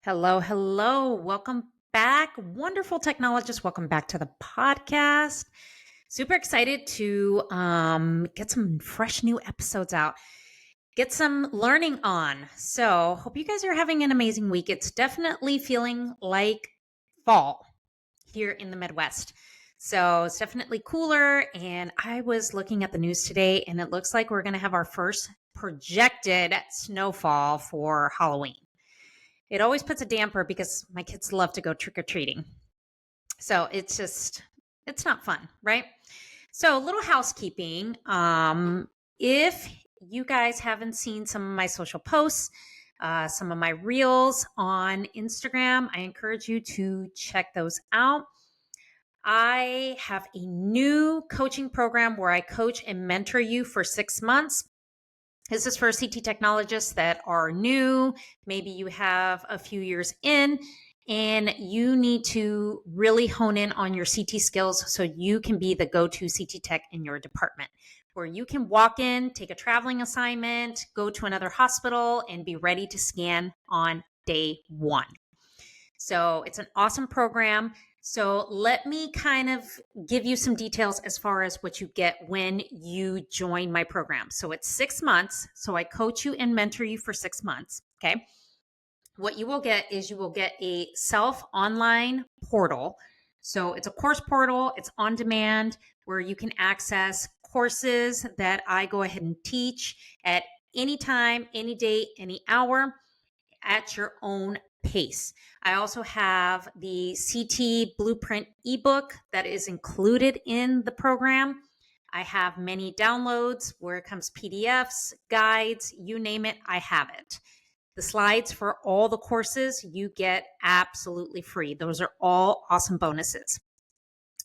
Hello, hello. Welcome back. Wonderful technologists. Welcome back to the podcast. Super excited to get some fresh new episodes out, get some learning on. So, hope you guys are having an amazing week. It's definitely feeling like fall here in the Midwest. So, it's definitely cooler. And I was looking at the news today, and it looks like we're going to have our first projected snowfall for Halloween. It always puts a damper because my kids love to go trick or treating. So it's not fun, right? So, a little housekeeping. If you guys haven't seen some of my social posts, some of my reels on Instagram, I encourage you to check those out. I have a new coaching program where I coach and mentor you for 6 months. This is for CT technologists that are new. Maybe you have a few years in and you need to really hone in on your CT skills so you can be the go-to CT tech in your department, where you can walk in, take a traveling assignment, go to another hospital, and be ready to scan on day one. So it's an awesome program. So let me kind of give you some details as far as what you get when you join my program. So it's 6 months. So I coach you and mentor you for 6 months. Okay. What you will get is you will get a self online portal. So it's a course portal, it's on demand where you can access courses that I go ahead and teach at any time, any day, any hour at your own pace. I also have the CT Blueprint ebook that is included in the program. I have many downloads where it comes PDFs, guides, you name it, I have it. The slides for all the courses you get absolutely free. Those are all awesome bonuses.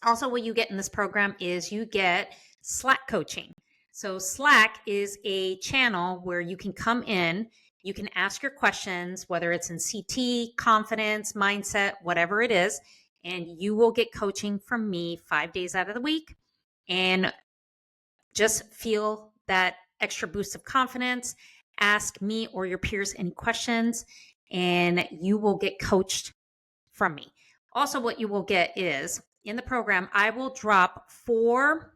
Also, what you get in this program is you get Slack coaching. So Slack is a channel where you can come in, you can ask your questions, whether it's in CT, confidence, mindset, whatever it is, and you will get coaching from me 5 days out of the week and just feel that extra boost of confidence. Ask me or your peers any questions, and you will get coached from me. Also, what you will get is in the program, I will drop 4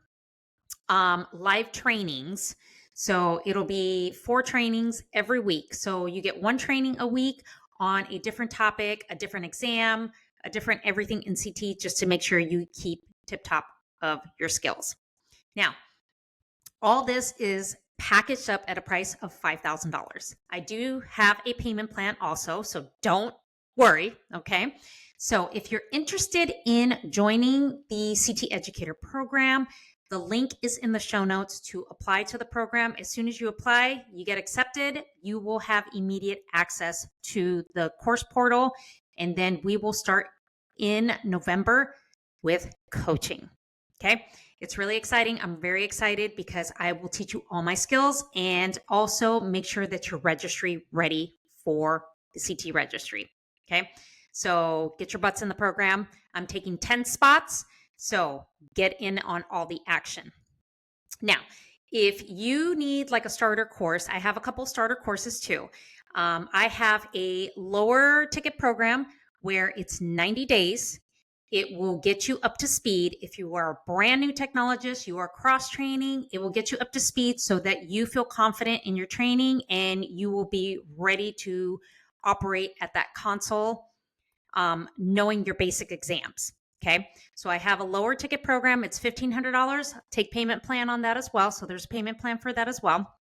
live trainings. So it'll be 4 trainings every week. So you get 1 training a week on a different topic, a different exam, a different everything in CT, just to make sure you keep tip top of your skills. Now, all this is packaged up at a price of $5,000. I do have a payment plan also, so don't worry, okay? So if you're interested in joining the CT Educator program, the link is in the show notes to apply to the program. As soon as you apply, you get accepted, you will have immediate access to the course portal, and then we will start in November with coaching, okay? It's really exciting. I'm very excited because I will teach you all my skills and also make sure that your registry ready for the CT registry. Okay. So get your butts in the program. I'm taking 10 spots. So get in on all the action. Now, if you need like a starter course, I have a couple starter courses too. I have a lower ticket program where it's 90 days. It will get you up to speed. If you are a brand new technologist, you are cross training, it will get you up to speed so that you feel confident in your training and you will be ready to operate at that console, knowing your basic exams. Okay. So I have a lower ticket program. It's $1,500. Take payment plan on that as well. So there's a payment plan for that as well.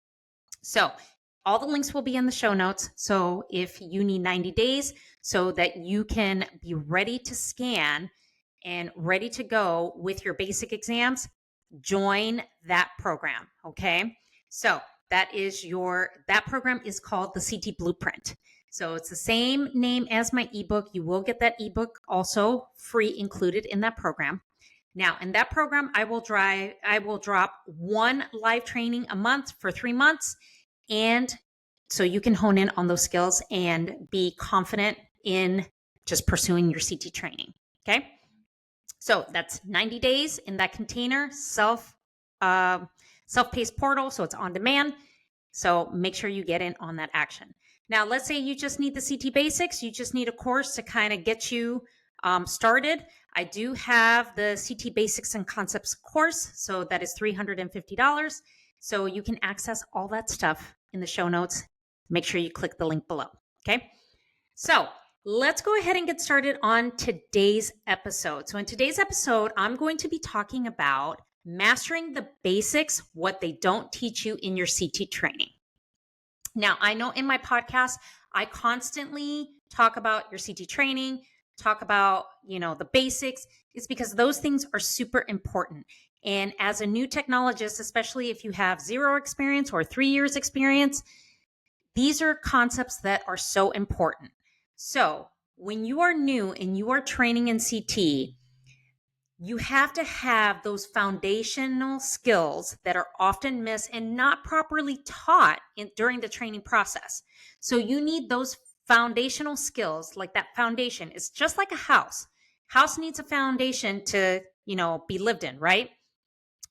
So all the links will be in the show notes. So if you need 90 days so that you can be ready to scan and ready to go with your basic exams, join that program. Okay. So that program is called the CT Blueprint. So it's the same name as my ebook. You will get that ebook also free included in that program. Now, in that program, I will drop 1 live training a month for 3 months. And so you can hone in on those skills and be confident in just pursuing your CT training. Okay. So that's 90 days in that container, self-paced portal. So it's on demand. So make sure you get in on that action. Now, let's say you just need the CT basics. You just need a course to kind of get you started. I do have the CT basics and concepts course. So that is $350. So you can access all that stuff in the show notes. Make sure you click the link below. Okay. So let's go ahead and get started on today's episode. So in today's episode, I'm going to be talking about mastering the basics, what they don't teach you in your CT training. Now, I know in my podcast, I constantly talk about your CT training, talk about, the basics. It's because those things are super important. And as a new technologist, especially if you have 0 experience or 3 years experience, these are concepts that are so important. So when you are new and you are training in CT, you have to have those foundational skills that are often missed and not properly taught during the training process. So you need those foundational skills, like that foundation. It's just like a house. House needs a foundation to, be lived in, right?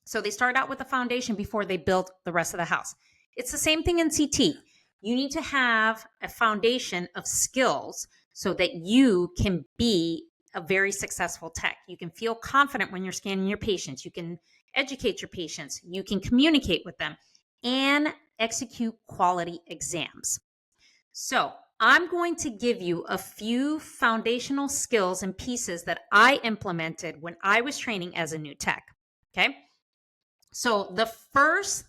So they start out with a foundation before they build the rest of the house. It's the same thing in CT. You need to have a foundation of skills so that you can be a very successful tech. You can feel confident when you're scanning your patients. You can educate your patients. You can communicate with them and execute quality exams. So I'm going to give you a few foundational skills and pieces that I implemented when I was training as a new tech. Okay. So the first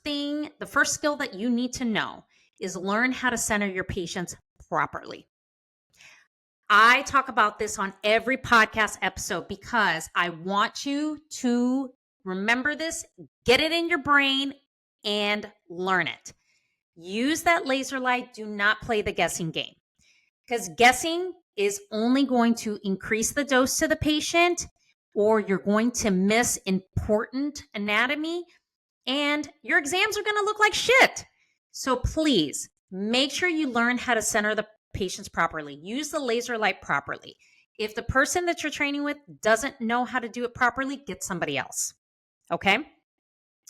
skill that you need to know is learn how to center your patients properly. I talk about this on every podcast episode because I want you to remember this, get it in your brain, and learn it. Use that laser light. Do not play the guessing game, because guessing is only going to increase the dose to the patient, or you're going to miss important anatomy, and your exams are going to look like shit. So please make sure you learn how to center the patients properly. Use the laser light properly. If the person that you're training with doesn't know how to do it properly, get somebody else. Okay.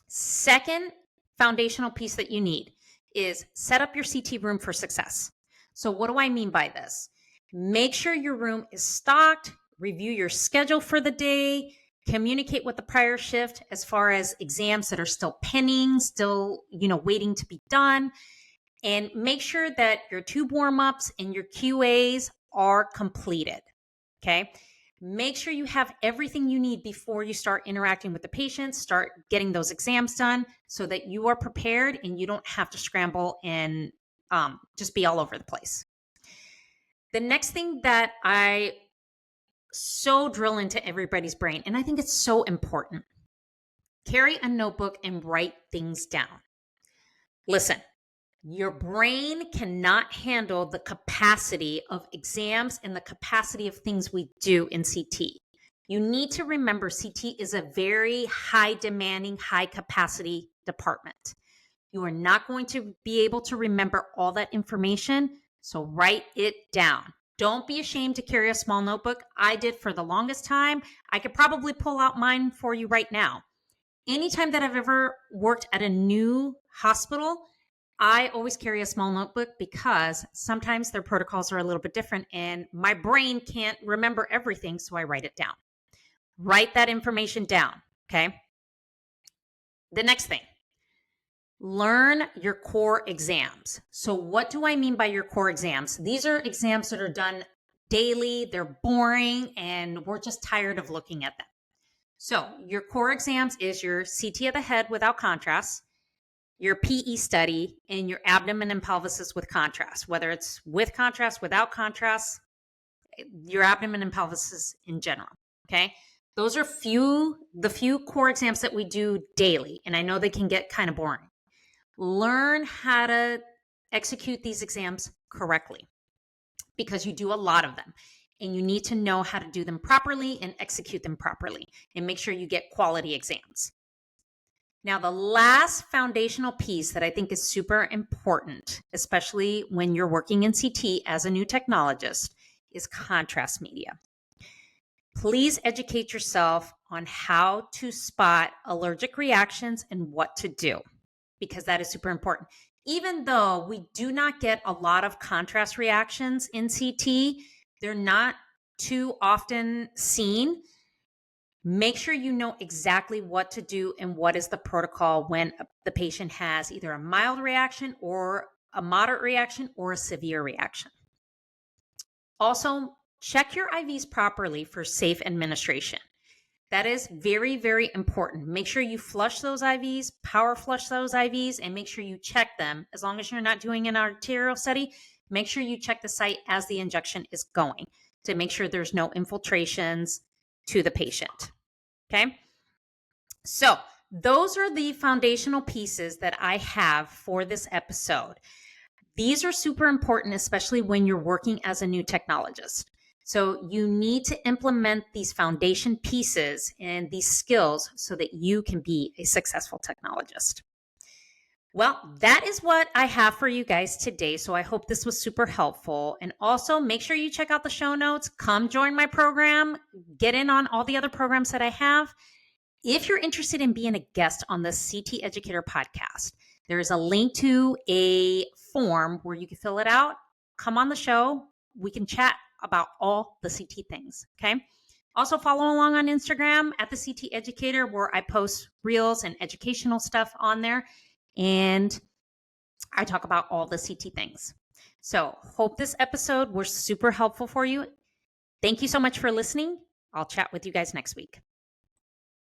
Second foundational piece that you need is set up your CT room for success. So what do I mean by this? Make sure your room is stocked, review your schedule for the day, communicate with the prior shift as far as exams that are still pending, still, waiting to be done, and make sure that your tube warm-ups and your QAs are completed. Okay. Make sure you have everything you need before you start interacting with the patients, start getting those exams done so that you are prepared and you don't have to scramble and just be all over the place. The next thing that I so drill into everybody's brain, and I think it's so important, carry a notebook and write things down. Listen, your brain cannot handle the capacity of exams and the capacity of things we do in CT. You need to remember CT is a very high demanding, high capacity department. You are not going to be able to remember all that information, so write it down. Don't be ashamed to carry a small notebook. I did for the longest time. I could probably pull out mine for you right now. Anytime that I've ever worked at a new hospital, I always carry a small notebook because sometimes their protocols are a little bit different and my brain can't remember everything, so I write it down. Write that information down, okay? The next thing, learn your core exams. So what do I mean by your core exams? These are exams that are done daily, they're boring, and we're just tired of looking at them. So your core exams is your CT of the head without contrast, your PE study, and your abdomen and pelvis with contrast, whether it's with contrast, without contrast, your abdomen and pelvis in general, okay? Those are the few core exams that we do daily, and I know they can get kind of boring. Learn how to execute these exams correctly because you do a lot of them, and you need to know how to do them properly and execute them properly and make sure you get quality exams. Now, the last foundational piece that I think is super important, especially when you're working in CT as a new technologist, is contrast media. Please educate yourself on how to spot allergic reactions and what to do, because that is super important. even though we do not get a lot of contrast reactions in CT, they're not too often seen. Make sure you know exactly what to do and what is the protocol when the patient has either a mild reaction or a moderate reaction or a severe reaction. Also, check your IVs properly for safe administration. That is very, very important. Make sure you flush those IVs, power flush those IVs, and make sure you check them. As long as you're not doing an arterial study, make sure you check the site as the injection is going to make sure there's no infiltrations to the patient. Okay. So those are the foundational pieces that I have for this episode. These are super important, especially when you're working as a new technologist. So you need to implement these foundation pieces and these skills so that you can be a successful technologist. Well, that is what I have for you guys today. So I hope this was super helpful. And also make sure you check out the show notes. Come join my program. Get in on all the other programs that I have. If you're interested in being a guest on the CT Educator podcast, there is a link to a form where you can fill it out. Come on the show. We can chat about all the CT things. Okay. Also follow along on Instagram at the CT Educator, where I post reels and educational stuff on there. And I talk about all the CT things. So hope this episode was super helpful for you. Thank you so much for listening. I'll chat with you guys next week.